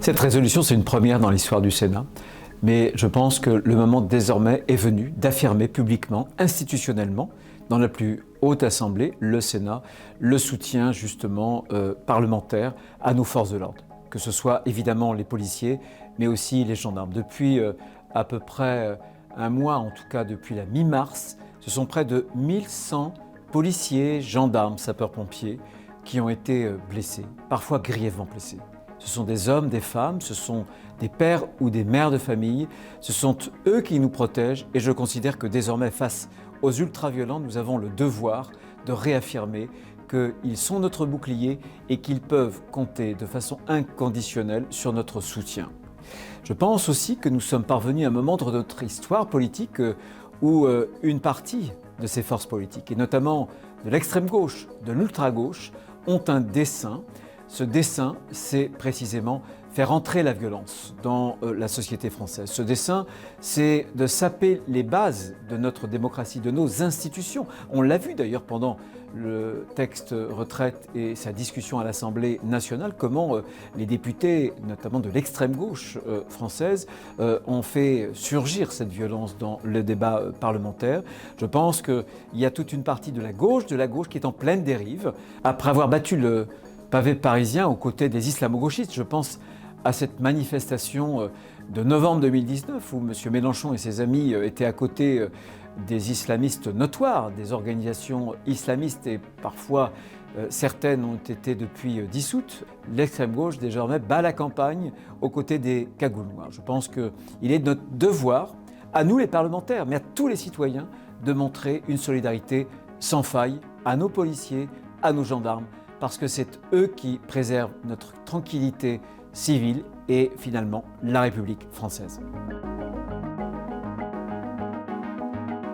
Cette résolution, c'est une première dans l'histoire du Sénat, mais je pense que le moment désormais est venu d'affirmer publiquement, institutionnellement, dans la plus haute assemblée, le Sénat, le soutien justement parlementaire à nos forces de l'ordre, que ce soit évidemment les policiers, mais aussi les gendarmes. Depuis à peu près un mois, en tout cas depuis la mi-mars, ce sont près de 1100 policiers, gendarmes, sapeurs-pompiers qui ont été blessés, parfois grièvement blessés. Ce sont des hommes, des femmes, ce sont des pères ou des mères de famille, ce sont eux qui nous protègent et je considère que désormais face aux ultra-violents, nous avons le devoir de réaffirmer qu'ils sont notre bouclier et qu'ils peuvent compter de façon inconditionnelle sur notre soutien. Je pense aussi que nous sommes parvenus à un moment de notre histoire politique où une partie de ces forces politiques, et notamment de l'extrême gauche, de l'ultra-gauche, ont un dessein. Ce dessein, c'est précisément faire entrer la violence dans la société française. Ce dessein, c'est de saper les bases de notre démocratie, de nos institutions. On l'a vu d'ailleurs pendant le texte retraite et sa discussion à l'Assemblée nationale, comment les députés, notamment de l'extrême gauche française, ont fait surgir cette violence dans le débat parlementaire. Je pense qu'il y a toute une partie de la gauche qui est en pleine dérive. Après avoir battu le pavé parisien aux côtés des islamo-gauchistes, je pense à cette manifestation de novembre 2019 où M. Mélenchon et ses amis étaient à côté des islamistes notoires, des organisations islamistes et parfois certaines ont été depuis dissoutes. L'extrême gauche désormais bat la campagne aux côtés des cagoules noires. Je pense qu'il est de notre devoir, à nous les parlementaires, mais à tous les citoyens, de montrer une solidarité sans faille à nos policiers, à nos gendarmes, parce que c'est eux qui préservent notre tranquillité civile et finalement la République française.